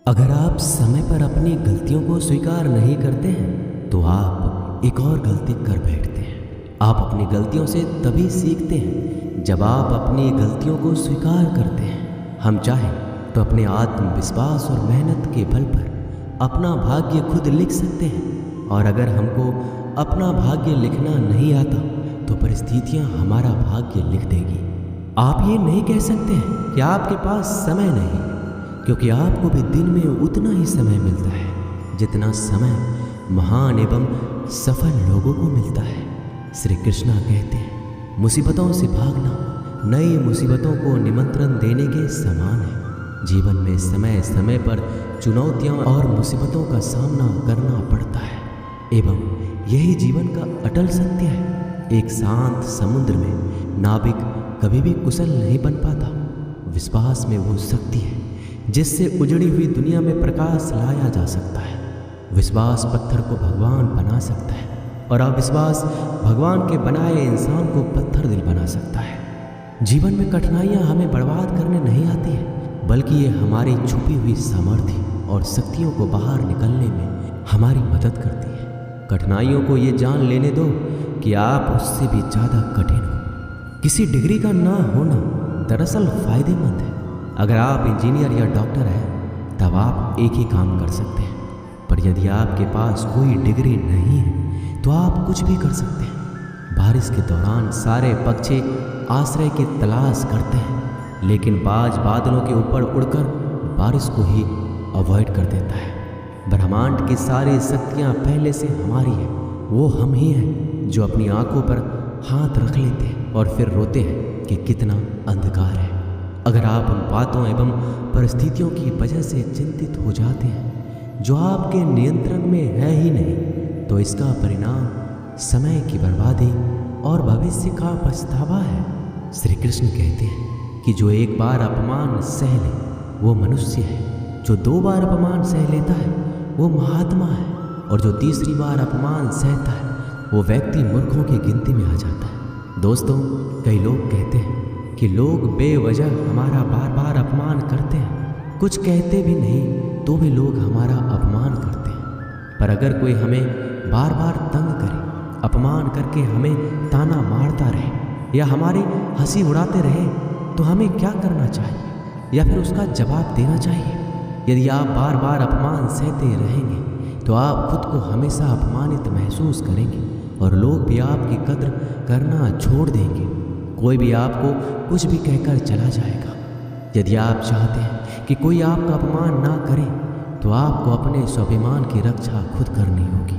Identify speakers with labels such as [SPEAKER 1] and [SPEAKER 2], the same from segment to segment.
[SPEAKER 1] अगर आप समय पर अपनी गलतियों को स्वीकार नहीं करते हैं तो आप एक और गलती कर बैठते हैं। आप अपनी गलतियों से तभी सीखते हैं जब आप अपनी गलतियों को स्वीकार करते हैं। हम चाहें तो अपने आत्मविश्वास और मेहनत के बल पर अपना भाग्य खुद लिख सकते हैं, और अगर हमको अपना भाग्य लिखना नहीं आता तो परिस्थितियां हमारा भाग्य लिख देगी। आप ये नहीं कह सकते हैं कि आपके पास समय नहीं, क्योंकि आपको भी दिन में उतना ही समय मिलता है जितना समय महान एवं सफल लोगों को मिलता है। श्री कृष्णा कहते हैं, मुसीबतों से भागना नई मुसीबतों को निमंत्रण देने के समान है। जीवन में समय समय पर चुनौतियां और मुसीबतों का सामना करना पड़ता है, एवं यही जीवन का अटल सत्य है। एक शांत समुद्र में नाविक कभी भी कुशल नहीं बन पाता। विश्वास में वो शक्ति है जिससे उजड़ी हुई दुनिया में प्रकाश लाया जा सकता है। विश्वास पत्थर को भगवान बना सकता है, और अविश्वास भगवान के बनाए इंसान को पत्थर दिल बना सकता है। जीवन में कठिनाइयां हमें बर्बाद करने नहीं आती है, बल्कि ये हमारी छुपी हुई सामर्थ्य और शक्तियों को बाहर निकलने में हमारी मदद करती है। कठिनाइयों को ये जान लेने दो कि आप उससे भी ज़्यादा कठिन हो। किसी डिग्री का ना होना दरअसल फायदेमंद है। अगर आप इंजीनियर या डॉक्टर हैं तब आप एक ही काम कर सकते हैं, पर यदि आपके पास कोई डिग्री नहीं है तो आप कुछ भी कर सकते हैं। बारिश के दौरान सारे पक्षी आश्रय की तलाश करते हैं, लेकिन बाज बादलों के ऊपर उड़कर बारिश को ही अवॉइड कर देता है। ब्रह्मांड की सारी शक्तियाँ पहले से हमारी हैं। वो हम ही हैं जो अपनी आंखों पर हाथ रख लेते हैं और फिर रोते हैं कि कितना अंधकार है। अगर आप उन बातों एवं परिस्थितियों की वजह से चिंतित हो जाते हैं जो आपके नियंत्रण में है ही नहीं, तो इसका परिणाम समय की बर्बादी और भविष्य का पछतावा है। श्री कृष्ण कहते हैं कि जो एक बार अपमान सह ले वो मनुष्य है, जो 2 बार अपमान सह लेता है वो महात्मा है, और जो तीसरी बार अपमान सहता है वो व्यक्ति मूर्खों की गिनती में आ जाता है। दोस्तों, कई लोग कहते हैं कि लोग बेवजह हमारा बार बार अपमान करते हैं। कुछ कहते भी नहीं तो भी लोग हमारा अपमान करते हैं। पर अगर कोई हमें बार बार तंग करे, अपमान करके हमें ताना मारता रहे या हमारी हंसी उड़ाते रहे, तो हमें क्या करना चाहिए या फिर उसका जवाब देना चाहिए? यदि आप बार बार अपमान सहते रहेंगे तो आप खुद को हमेशा अपमानित महसूस करेंगे और लोग भी आपकी कद्र करना छोड़ देंगे। कोई भी आपको कुछ भी कहकर चला जाएगा। यदि आप चाहते हैं कि कोई आपका अपमान ना करे तो आपको अपने स्वाभिमान की रक्षा खुद करनी होगी।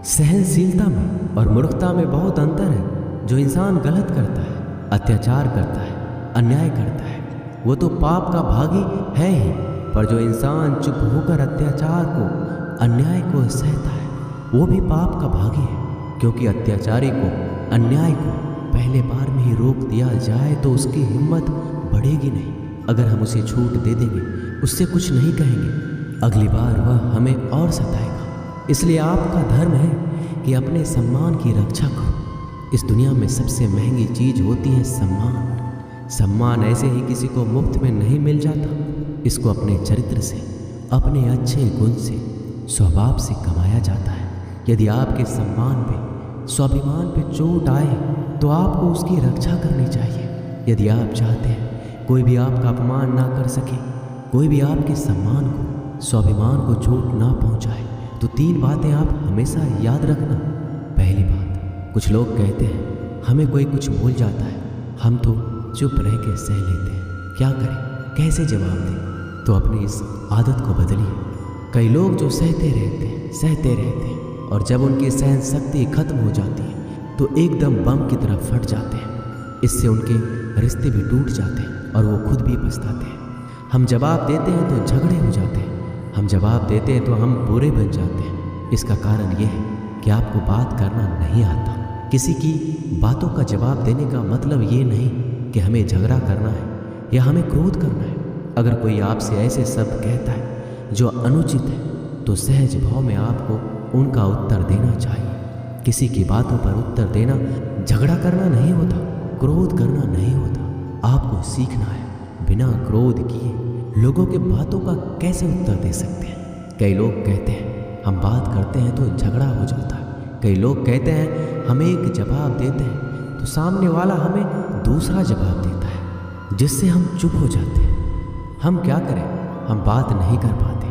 [SPEAKER 1] सहनशीलता में और मूर्खता में बहुत अंतर है। जो इंसान गलत करता है, अत्याचार करता है, अन्याय करता है, वो तो पाप का भागी है ही, पर जो इंसान चुप होकर अत्याचार को, अन्याय को सहता है, वो भी पाप का भागी है। क्योंकि अत्याचारी को, अन्याय को पहले बार में ही रोक दिया जाए तो उसकी हिम्मत बढ़ेगी नहीं। अगर हम उसे छूट दे देंगे, उससे कुछ नहीं कहेंगे, अगली बार वह हमें और सताएगा। इसलिए आपका धर्म है कि अपने सम्मान की रक्षा करो। इस दुनिया में सबसे महंगी चीज़ होती है सम्मान। सम्मान ऐसे ही किसी को मुफ्त में नहीं मिल जाता। इसको अपने चरित्र से, अपने अच्छे गुण से, स्वभाव से कमाया जाता है। यदि आपके सम्मान पे, स्वाभिमान पे चोट आए तो आपको उसकी रक्षा करनी चाहिए। यदि आप चाहते हैं कोई भी आपका अपमान ना कर सके, कोई भी आपके सम्मान को, स्वाभिमान को चोट ना पहुंचाए, तो 3 बातें आप हमेशा याद रखना। पहली बात, कुछ लोग कहते हैं हमें कोई कुछ बोल जाता है, हम तो चुप रह के सह लेते हैं। क्या करें, कैसे जवाब दें? तो अपनी इस आदत को बदलिए। कई लोग जो सहते रहते हैं और जब उनकी सहन शक्ति खत्म हो जाती है तो एकदम बम की तरह फट जाते हैं। इससे उनके रिश्ते भी टूट जाते हैं और वो खुद भी पछताते हैं। हम जवाब देते हैं तो झगड़े हो जाते हैं, हम जवाब देते हैं तो हम बुरे बन जाते हैं। इसका कारण ये है कि आपको बात करना नहीं आता। किसी की बातों का जवाब देने का मतलब ये नहीं कि हमें झगड़ा करना है या हमें क्रोध करना है। अगर कोई आपसे ऐसे शब्द कहता है जो अनुचित है तो सहज भाव में आपको उनका उत्तर देना चाहिए। किसी की बातों पर उत्तर देना झगड़ा करना नहीं होता, क्रोध करना नहीं होता। आपको सीखना है बिना क्रोध किए लोगों के बातों का कैसे उत्तर दे सकते हैं। कई लोग कहते हैं हम बात करते हैं तो झगड़ा हो जाता है। कई लोग कहते हैं हम एक जवाब देते हैं तो सामने वाला हमें दूसरा जवाब देता है, जिससे हम चुप हो जाते हैं। हम क्या करें, हम बात नहीं कर पाते।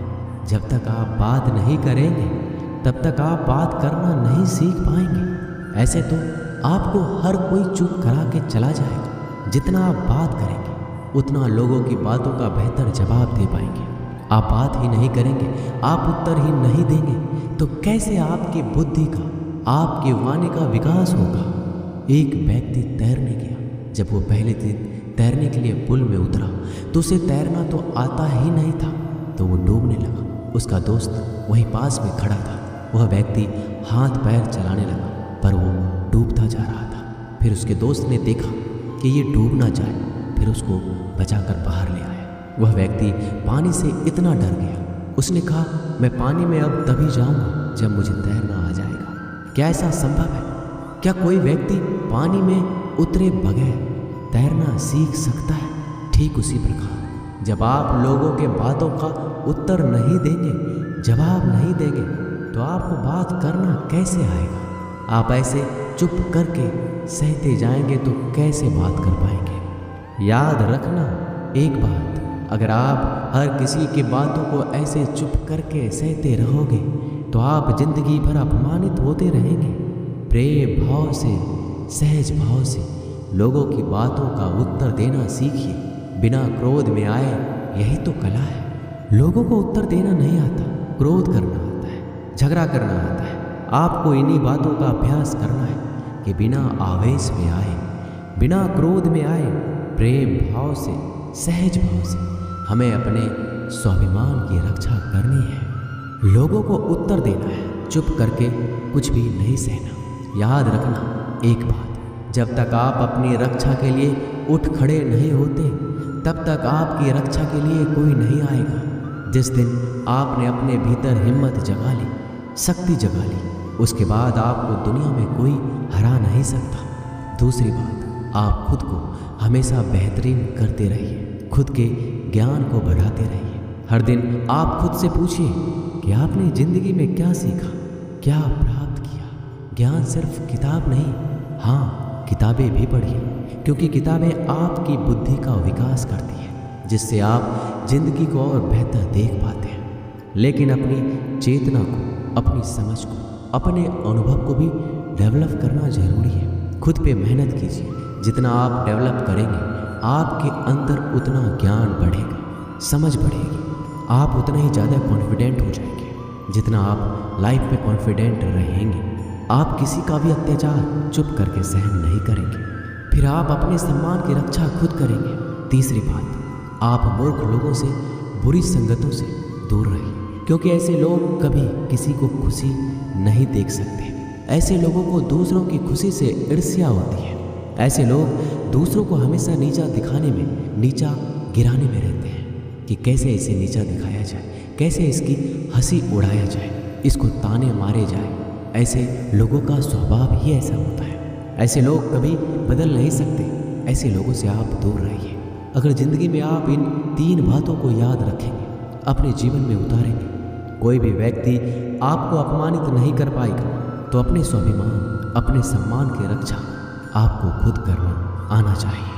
[SPEAKER 1] जब तक आप बात नहीं करेंगे तब तक आप बात करना नहीं सीख पाएंगे। ऐसे तो आपको हर कोई चुप करा के चला जाएगा। जितना आप बात करेंगे उतना लोगों की बातों का बेहतर जवाब दे पाएंगे। आप बात ही नहीं करेंगे, आप उत्तर ही नहीं देंगे तो कैसे आपकी बुद्धि का, आपकी वाणी का विकास होगा। एक व्यक्ति तैरने गया। जब वो पहले दिन तैरने के लिए पुल में उतरा तो उसे तैरना तो आता ही नहीं था, तो वो डूबने लगा। उसका दोस्त वहीं पास में खड़ा था। वह व्यक्ति हाथ पैर चलाने लगा पर वो डूबता जा रहा था। फिर उसके दोस्त ने देखा कि ये डूब ना जाए, फिर उसको बचाकर बाहर ले आया। वह व्यक्ति पानी से इतना डर गया, उसने कहा मैं पानी में अब तभी जाऊंगा जब मुझे तैरना आ जाएगा। क्या ऐसा संभव है? क्या कोई व्यक्ति पानी में उतरे बगैर तैरना सीख सकता है? ठीक उसी प्रकार जब आप लोगों के बातों का उत्तर नहीं देंगे, जवाब नहीं देंगे तो आपको बात करना कैसे आएगा। आप ऐसे चुप करके सहते जाएंगे तो कैसे बात कर पाएंगे। याद रखना एक बात, अगर आप हर किसी की बातों को ऐसे चुप करके सहते रहोगे तो आप जिंदगी भर अपमानित होते रहेंगे। प्रेम भाव से, सहज भाव से लोगों की बातों का उत्तर देना सीखिए, बिना क्रोध में आए। यही तो कला है। लोगों को उत्तर देना नहीं आता, क्रोध करना आता है, झगड़ा करना आता है। आपको इन्हीं बातों का अभ्यास करना है कि बिना आवेश में आए, बिना क्रोध में आए, प्रेम भाव से, सहज भाव से हमें अपने स्वाभिमान की रक्षा करनी है। लोगों को उत्तर देना है, चुप करके कुछ भी नहीं सहना। याद रखना एक बात, जब तक आप अपनी रक्षा के लिए उठ खड़े नहीं होते तब तक आपकी रक्षा के लिए कोई नहीं आएगा। जिस दिन आपने अपने भीतर हिम्मत जगा ली, शक्ति जगा ली, उसके बाद आपको दुनिया में कोई हरा नहीं सकता। दूसरी बात, आप खुद को हमेशा बेहतरीन करते रहिए, खुद के ज्ञान को बढ़ाते रहिए। हर दिन आप खुद से पूछिए कि आपने ज़िंदगी में क्या सीखा, क्या प्राप्त किया। ज्ञान सिर्फ किताब नहीं, हाँ किताबें भी पढ़िए, क्योंकि किताबें आपकी बुद्धि का विकास करती हैं, जिससे आप जिंदगी को और बेहतर देख पाते हैं। लेकिन अपनी चेतना को, अपनी समझ को, अपने अनुभव को भी डेवलप करना जरूरी है। खुद पे मेहनत कीजिए। जितना आप डेवलप करेंगे आपके अंदर उतना ज्ञान बढ़ेगा, समझ बढ़ेगी, आप उतना ही ज़्यादा कॉन्फिडेंट हो जाएंगे। जितना आप लाइफ में कॉन्फिडेंट रहेंगे आप किसी का भी अत्याचार चुप करके सहन नहीं करेंगे। फिर आप अपने सम्मान की रक्षा खुद करेंगे। तीसरी बात, आप मूर्ख लोगों से, बुरी संगतों से दूर रहिए, क्योंकि ऐसे लोग कभी किसी को खुशी नहीं देख सकते। ऐसे लोगों को दूसरों की खुशी से ईर्ष्या होती है। ऐसे लोग दूसरों को हमेशा नीचा दिखाने में, नीचा गिराने में रहते हैं कि कैसे इसे नीचा दिखाया जाए, कैसे इसकी हंसी उड़ाया जाए, इसको ताने मारे जाए। ऐसे लोगों का स्वभाव ही ऐसा होता है। ऐसे लोग कभी बदल नहीं सकते। ऐसे लोगों से आप दूर रहिए। अगर ज़िंदगी में आप इन 3 बातों को याद रखेंगे, अपने जीवन में उतारेंगे, कोई भी व्यक्ति आपको अपमानित नहीं कर पाएगा। तो अपने स्वाभिमान, अपने सम्मान की रक्षा आपको खुद करना आना चाहिए।